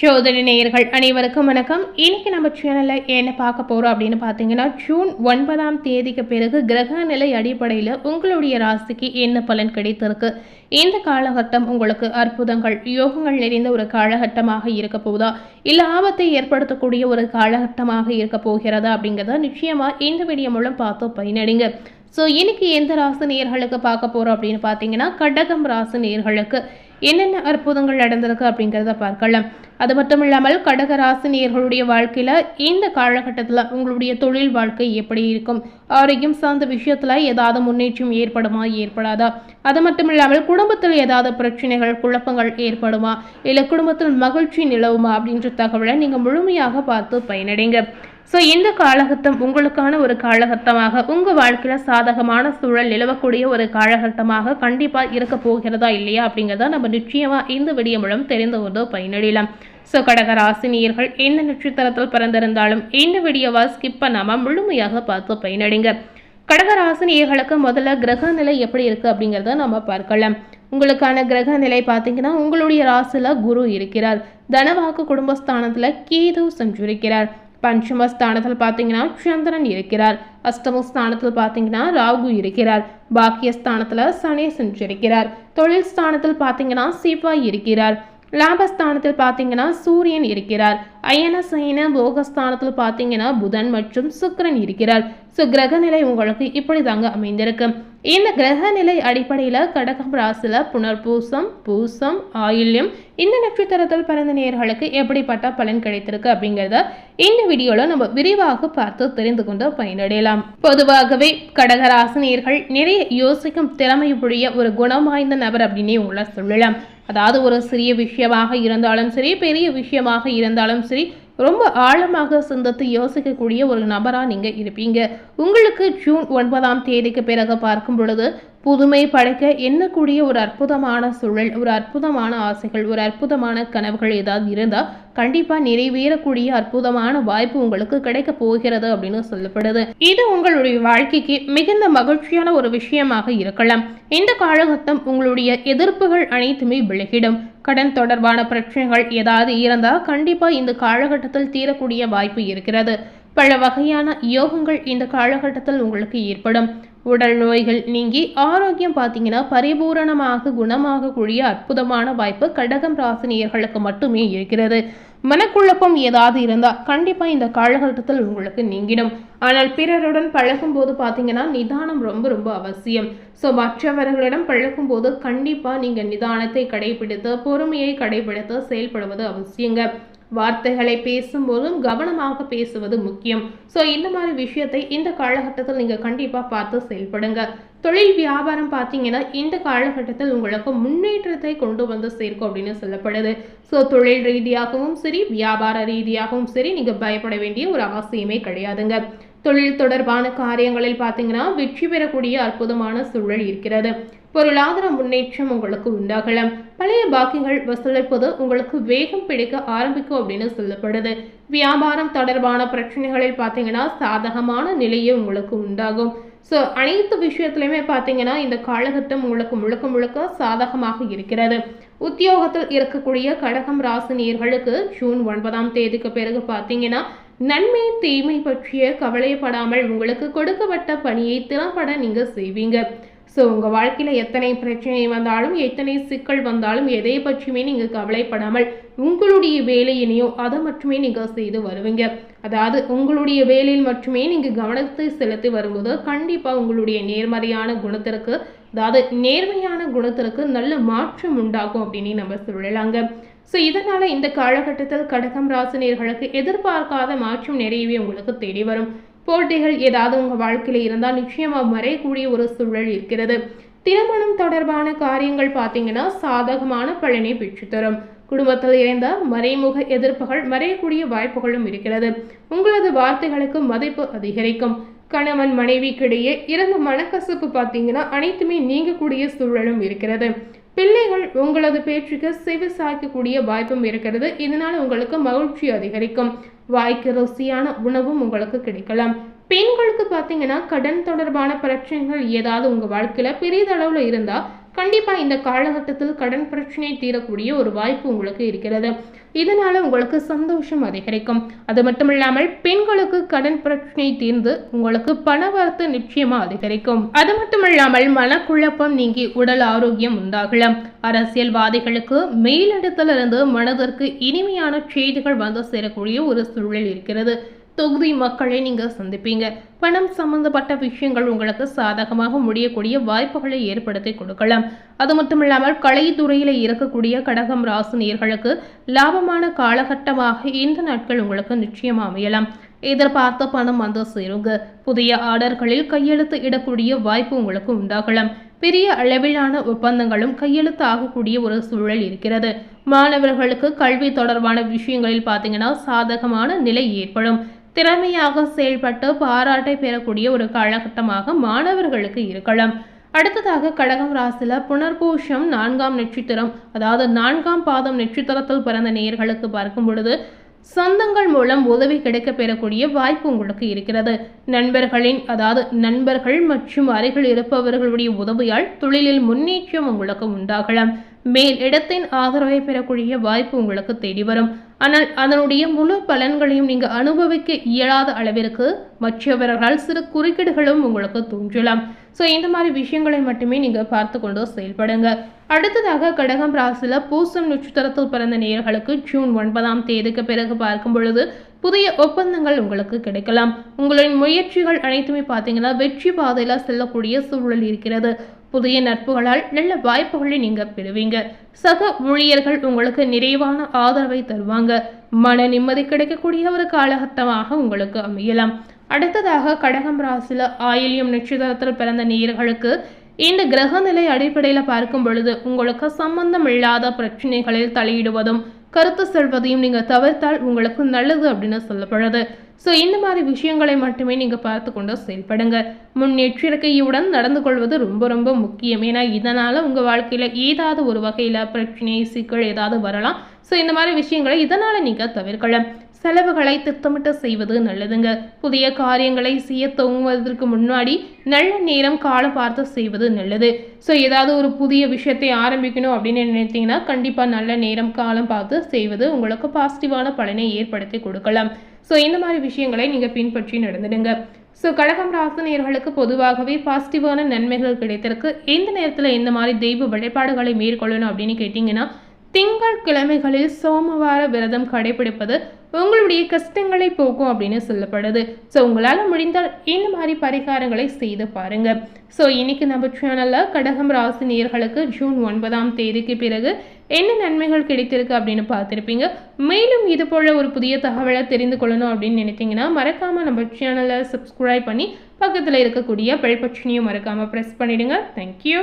சோதனை நேயர்கள் அனைவருக்கும் வணக்கம். இன்னைக்கு நம்ம சேனல்ல என்ன பார்க்க போறோம் அப்படின்னு பார்த்தீங்கன்னா, ஜூன் 9ஆம் தேதிக்கு பிறகு கிரக நிலை அடிப்படையில் உங்களுடைய ராசிக்கு என்ன பலன் கிடைத்திருக்கு, இந்த காலகட்டம் உங்களுக்கு அற்புதங்கள் யோகங்கள் நிறைந்த ஒரு காலகட்டமாக இருக்க போதா, இல்லை ஆபத்தை ஏற்படுத்தக்கூடிய ஒரு காலகட்டமாக இருக்க போகிறதா அப்படிங்கிறத நிச்சயமா இந்த வீடியோ மூலம் பார்த்து பயனடைங்க. ஸோ இன்னைக்கு எந்த ராசி நேயர்களுக்கு பார்க்க போறோம் அப்படின்னு பார்த்தீங்கன்னா, கடகம் ராசி நேயர்களுக்கு என்னென்ன அற்புதங்கள் நடந்திருக்கு அப்படிங்கிறத பார்க்கலாம். அது மட்டும் இல்லாமல் கடக ராசி நேயர்களுடைய வாழ்க்கையில் இந்த காலகட்டத்தில் உங்களுடைய தொழில் வாழ்க்கை எப்படி இருக்கும், ஆரோக்கியம் சார்ந்த விஷயத்தில் ஏதாவது முன்னேற்றம் ஏற்படுமா ஏற்படாதா, அது மட்டும் இல்லாமல் குடும்பத்தில் ஏதாவது பிரச்சனைகள் குழப்பங்கள் ஏற்படுமா, இல்லை குடும்பத்தில் மகிழ்ச்சி நிலவுமா அப்படின்ற தகவலை நீங்கள் முழுமையாக பார்த்து பயனடைங்க. ஸோ இந்த காலகட்டம் உங்களுக்கான ஒரு காலகட்டமாக, உங்கள் வாழ்க்கையில் சாதகமான சூழல் நிலவக்கூடிய ஒரு காலகட்டமாக கண்டிப்பாக இருக்க போகிறதா இல்லையா அப்படிங்கிறத நம்ம நிச்சயமாக இந்த வீடியோ மூலம் தெரிந்து கொண்டு பயனடையலாம். ஸோ கடக ராசி நேயர்கள் எந்த நட்சத்திரத்தில் பிறந்திருந்தாலும் இந்த வீடியோவை ஸ்கிப் பண்ணாமல் முழுமையாக பார்த்து பயனடைங்க. கடக ராசி நேயர்களுக்கு முதல்ல கிரக நிலை எப்படி இருக்குது அப்படிங்கிறத நம்ம பார்க்கலாம். உங்களுக்கான கிரக நிலை பார்த்தீங்கன்னா, உங்களுடைய ராசியில் குரு இருக்கிறார், தனவாக்கு குடும்பஸ்தானத்தில் கேது சஞ்சரிக்கிறார், பஞ்சமஸ்தானத்தில் பார்த்தீங்கன்னா சந்திரன் இருக்கிறார், அஷ்டமஸ்தானத்தில் பார்த்தீங்கன்னா ராகு இருக்கிறார், பாக்கியஸ்தானத்தில் சனி சஞ்சரிக்கிறார், தொழில் ஸ்தானத்தில் பார்த்தீங்கன்னா செவ்வாய் இருக்கிறார், லாபஸ்தானத்தில் பார்த்தீங்கன்னா சூரியன் இருக்கிறார், அயன சயன போகஸ்தானத்தில் பார்த்தீங்கன்னா புதன் மற்றும் சுக்கிரன் இருக்கிறார். ஸோ கிரக நிலை உங்களுக்கு இப்படி தாங்க அமைந்திருக்கு. இந்த கிரக நிலை அடிப்படையில் கடகம் ராசியில் புனர்பூசம், பூசம், ஆயில்யம் இந்த நட்சத்திரத்தில் பிறந்த நேயர்களுக்கு எப்படிப்பட்ட பலன் கிடைத்திருக்கு அப்படிங்கிறத இந்த வீடியோவில் நம்ம விரிவாக பார்த்து தெரிந்து கொண்டு பயனடையலாம். பொதுவாகவே கடகராசி நேயர்கள் நிறைய யோசிக்கும் திறமையுடைய ஒரு குணம் வாய்ந்த நபர் அப்படின்னே உங்களை சொல்லலாம். அதாவது ஒரு சிறிய விஷயமாக இருந்தாலும் சரி, பெரிய விஷயமாக இருந்தாலும் சரி, ரொம்ப ஆழமாக சிந்தித்து யோசிக்கக்கூடிய ஒரு நபராக நீங்கள் இருப்பீங்க. உங்களுக்கு ஜூன் 9ஆம் தேதிக்கு பிறகு பார்க்கும் பொழுது புதுமை படைக்க எண்ணக்கூடிய ஒரு அற்புதமான சூழல், ஒரு அற்புதமான ஆசைகள், ஒரு அற்புதமான கனவுகள் ஏதாவது இருந்தால் கண்டிப்பாக நிறைவேறக்கூடிய அற்புதமான வாய்ப்பு உங்களுக்கு கிடைக்க போகிறது அப்படின்னு சொல்லப்படுது. இது உங்களுடைய வாழ்க்கைக்கு மிகுந்த மகிழ்ச்சியான ஒரு விஷயமாக இருக்கலாம். இந்த காலகட்டம் உங்களுடைய எதிர்ப்புகள் அனைத்துமே விலகிடும். கடன் தொடர்பான பிரச்சனைகள் ஏதாவது இருந்தால் கண்டிப்பாக இந்த காலகட்டத்தில் தீரக்கூடிய வாய்ப்பு இருக்கிறது. பல வகையான யோகங்கள் இந்த காலகட்டத்தில் உங்களுக்கு ஏற்படும். உடல் நோய்கள் நீங்கி ஆரோக்கியம் பார்த்தீங்கன்னா பரிபூரணமாக குணமாகக்கூடிய அற்புதமான வாய்ப்பு கடகம் ராசி நேயர்களுக்கு மட்டுமே இருக்கிறது. மனக்குழப்பம் ஏதாவது இருந்தால் கண்டிப்பாக இந்த காலகட்டத்தில் உங்களுக்கு நீங்கிடும். ஆனால் பிறருடன் பழகும் போது பார்த்தீங்கன்னா நிதானம் ரொம்ப ரொம்ப அவசியம். ஸோ மற்றவர்களிடம் பழகும் போது கண்டிப்பாக நீங்கள் நிதானத்தை கடைபிடித்து பொறுமையை கடைபிடித்து செயல்படுவது அவசியங்க. வார்த்தைகளை பேசும்போதும் கவனமாக பேசுவது முக்கியம். ஸோ இந்த மாதிரி விஷயத்தை இந்த காலகட்டத்தில் நீங்கள் கண்டிப்பாக பார்த்து செயல்படுங்க. தொழில் வியாபாரம் பார்த்தீங்கன்னா இந்த காலகட்டத்தில் உங்களுக்கு முன்னேற்றத்தை கொண்டு வந்து சேர்க்கும் அப்படின்னு சொல்லப்படுது. ஸோ தொழில் ரீதியாகவும் சரி, வியாபார ரீதியாகவும் சரி, நீங்கள் பயப்பட வேண்டிய ஒரு அவசியமே கிடையாதுங்க. தொழில் தொடர்பான காரியங்களில் பார்த்தீங்கன்னா வெற்றி பெறக்கூடிய அற்புதமான சூழல் இருக்கிறது. பொருளாதார முன்னேற்றம் உங்களுக்கு உண்டாகலாம். பழைய பாக்கிகள் வசூலிப்பது உங்களுக்கு வேகம் பிடிக்க ஆரம்பிக்கும் அப்படின்னு சொல்லப்படுது. வியாபாரம் தொடர்பான பிரச்சனைகளில் பார்த்தீங்கன்னா சாதகமான நிலையே உங்களுக்கு உண்டாகும். ஸோ அனைத்து விஷயத்துலையுமே பார்த்தீங்கன்னா இந்த காலகட்டம் உங்களுக்கு முழுக்க முழுக்க சாதகமாக இருக்கிறது. உத்தியோகத்தில் இருக்கக்கூடிய கடகம் ராசி நேயர்களுக்கு ஜூன் 9ஆம் தேதிக்கு பிறகு பார்த்தீங்கன்னா நன்மை தீமை பற்றிய கவலைப்படாமல் உங்களுக்கு கொடுக்கப்பட்ட பணியை திறம்பட நீங்கள் செய்வீங்க. ஸோ உங்கள் வாழ்க்கையில் எத்தனை பிரச்சனை வந்தாலும், எத்தனை சிக்கல் வந்தாலும் எதை பற்றியுமே நீங்கள் கவலைப்படாமல் உங்களுடைய வேலையினையோ அதை மட்டுமே நீங்கள் செய்து வருவீங்க. அதாவது உங்களுடைய வேலையில் மட்டுமே நீங்கள் கவனத்தை செலுத்தி வரும்போது கண்டிப்பாக உங்களுடைய நேர்மறையான குணத்திற்கு, அதாவது நேர்மையான குணத்திற்கு நல்ல மாற்றம் உண்டாகும் அப்படின்னு நம்ம சொல்லலாங்க. ஸோ இதனால் இந்த காலகட்டத்தில் கடகம் ராசி நேயர்களுக்கு எதிர்பார்க்காத மாற்றம் நிறையவே உங்களுக்கு தேடி வரும். போட்டிகள் ஏதாவது உங்கள் வாழ்க்கையில் இருந்தால் நிச்சயமாக மறையக்கூடிய ஒரு சூழல் இருக்கிறது. திருமணம் தொடர்பான காரியங்கள் பார்த்தீங்கன்னா சாதகமான பலனை பெற்றுத்தரும். குடும்பத்தில் இருந்த மறைமுக எதிர்ப்புகள் மறையக்கூடிய வாய்ப்புகளும் இருக்கிறது. உங்களது வார்த்தைகளுக்கு மதிப்பு அதிகரிக்கும். கணவன் மனைவிக்கிடையே இருந்த மனக்கசப்பு பார்த்தீங்கன்னா அனைத்துமே நீங்கக்கூடிய சூழலும் இருக்கிறது. பிள்ளைகள் உங்களது பேச்சுக்கு செவி சாய்க்கக்கூடிய வாய்ப்பும் இருக்கிறது. இதனால் உங்களுக்கு மகிழ்ச்சி அதிகரிக்கும். வாய்க்கு ருசியான உணவும் உங்களுக்கு கிடைக்கலாம். பெண்களுக்கு பார்த்தீங்கன்னா கடன் தொடர்பான பிரச்சனைகள் ஏதாவது உங்கள் வாழ்க்கையில் பெரியதளவில் இருந்தால் கண்டிப்பாக இந்த காலகட்டத்தில் கடன் பிரச்சனை தீரக்கூடிய ஒரு வாய்ப்பு உங்களுக்கு இருக்கிறது. இதனால உங்களுக்கு சந்தோஷம் அதிகரிக்கும். அது மட்டும் இல்லாமல் பெண்களுக்கு கடன் பிரச்சனை தீர்ந்து உங்களுக்கு பணவரத்து நிச்சயமா அதிகரிக்கும். அது மட்டும் இல்லாமல் மனக்குழப்பம் நீங்கி உடல் ஆரோக்கியம் உண்டாகலாம். அரசியல்வாதிகளுக்கு மேலிடத்திலிருந்து மனதிற்கு இனிமையான செய்திகள் வந்து சேரக்கூடிய ஒரு சூழல் இருக்கிறது. தொகுதி மக்களை நீங்க சந்திப்பீங்க. பணம் சம்பந்தப்பட்ட விஷயங்கள் உங்களுக்கு சாதகமாக முடியக்கூடிய வாய்ப்புகளை ஏற்படுத்தி கொடுக்கலாம். அது மட்டும் இல்லாமல் கலைத்துறையில இருக்கக்கூடிய கடகம் ராசி நேயர்களுக்கு லாபமான காலகட்டமாக இந்த நாட்கள் உங்களுக்கு நிச்சயமா அமையலாம். எதிர்பார்த்த பணம் வந்து சேருங்க. புதிய ஆர்டர்களில் கையெழுத்து இடக்கூடிய வாய்ப்பு உங்களுக்கு உண்டாகலாம். பெரிய அளவிலான ஒப்பந்தங்களும் கையெழுத்து ஆகக்கூடிய ஒரு சூழல் இருக்கிறது. மாணவர்களுக்கு கல்வி தொடர்பான விஷயங்களில் பார்த்தீங்கன்னா சாதகமான நிலை ஏற்படும். திறமையாக செயல்பட்டு பாராட்டை பெறக்கூடிய ஒரு காலகட்டமாக மாணவர்களுக்கு இருக்கலாம். அடுத்ததாக கடகம் ராசியில புனர்பூஷம் 4ஆம் நட்சத்திரம், அதாவது 4ஆம் பாதம் நட்சத்திரத்தில் பிறந்த நேயர்களுக்கு பார்க்கும் பொழுது சொந்தங்கள் மூலம் உதவி கிடைக்க பெறக்கூடிய வாய்ப்பு உங்களுக்கு இருக்கிறது. நண்பர்கள் மற்றும் அருகில் இருப்பவர்களுடைய உதவியால் தொழிலில் முன்னேற்றம் உங்களுக்கு உண்டாகலாம். மேல் இடத்தின் ஆதரவை பெறக்கூடிய வாய்ப்பு உங்களுக்கு தேடி வரும். ஆனால் அதனுடைய முழு பலன்களையும் நீங்க அனுபவிக்க இயலாத அளவிற்கு மற்றவர்களால் சிறு குறுக்கீடுகளும் உங்களுக்கு தோன்றலாம். ஸோ இந்த மாதிரி விஷயங்களை மட்டுமே நீங்க பார்த்து கொண்டு செயல்படுங்க. அடுத்ததாக கடகம் ராசியில பூசம் நட்சத்திரத்தில் பிறந்த நேயர்களுக்கு ஜூன் 9ஆம் தேதிக்கு பிறகு பார்க்கும் பொழுது புதிய ஒப்பந்தங்கள் உங்களுக்கு கிடைக்கலாம். உங்களின் முயற்சிகள் அனைத்துமே பார்த்தீங்கன்னா வெற்றி பாதையில செல்லக்கூடிய சூழல் இருக்கிறது. புதிய நட்புகளால் நல்ல வாய்ப்புகளை நீங்க பெறுவீங்க. சக ஊழியர்கள் உங்களுக்கு நிறைவான ஆதரவை தருவாங்க. மன நிம்மதி கிடைக்கக்கூடிய ஒரு காலகட்டமாக உங்களுக்கு அமையலாம். அடுத்ததாக கடகம் ராசியில ஆயில்யம் நட்சத்திரத்தில் பிறந்த நேயர்களுக்கு இந்த கிரக நிலை அடிப்படையில் பார்க்கும் பொழுது உங்களுக்கு சம்பந்தம் இல்லாத பிரச்சனைகளில் தலையிடுவதும் கருத்து செல்வதையும் நீங்க தவிர்த்தால் உங்களுக்கு நல்லது அப்படின்னு சொல்லப்படுது. ஸோ இந்த மாதிரி விஷயங்களை மட்டுமே நீங்க பார்த்து கொண்டு செயல்படுங்க. முன்னெச்சரிக்கையுடன் நடந்து கொள்வது ரொம்ப ரொம்ப முக்கியம். ஏன்னா இதனால உங்க வாழ்க்கையில ஏதாவது ஒரு வகையில பிரச்சனை சிக்கல் ஏதாவது வரலாம். ஸோ இந்த மாதிரி விஷயங்களை இதனால நீங்க தவிர்க்கலாம். செலவுகளை திட்டமிட்டு செய்வது நல்லதுங்க. புதிய காரியங்களை செய்ய துவங்குவதற்கு முன்னாடி நல்ல நேரம் காலம் பார்த்து செய்வது நல்லது. ஸோ ஏதாவது ஒரு புதிய விஷயத்தை ஆரம்பிக்கணும் அப்படின்னு நினைத்தீங்கன்னா கண்டிப்பாக நல்ல நேரம் காலம் பார்த்து செய்வது உங்களுக்கு பாசிட்டிவான பலனை ஏற்படுத்தி கொடுக்கலாம். ஸோ இந்த மாதிரி விஷயங்களை நீங்கள் பின்பற்றி நடந்துடுங்க. ஸோ கடகம் ராசி நேயர்களுக்கு பொதுவாகவே பாசிட்டிவான நன்மைகள் கிடைத்திருக்கு. எந்த நேரத்தில் எந்த மாதிரி தெய்வ வழிபாடுகளை மேற்கொள்ளணும் அப்படின்னு கேட்டிங்கன்னா திங்கள் கிழமைகளில் சோமவார விரதம் கடைபிடிப்பது உங்களுடைய கஷ்டங்களை போக்கும் அப்படின்னு சொல்லப்படுது. ஸோ உங்களால் முடிந்தால் இந்த மாதிரி பரிகாரங்களை செய்து பாருங்க. ஸோ இன்னைக்கு நம்ம சேனலில் கடகம் ராசி நேயர்களுக்கு ஜூன் 9ஆம் தேதிக்கு பிறகு என்ன நன்மைகள் கிடைத்திருக்கு அப்படின்னு பார்த்துருப்பீங்க. மேலும் இது போல ஒரு புதிய தகவலை தெரிந்து கொள்ளணும் அப்படின்னு நினைத்தீங்கன்னா மறக்காமல் நம்ம சேனலை சப்ஸ்கிரைப் பண்ணி பக்கத்தில் இருக்கக்கூடிய பெல் பட்டனையும் மறக்காமல் ப்ரெஸ் பண்ணிடுங்க. தேங்க்யூ.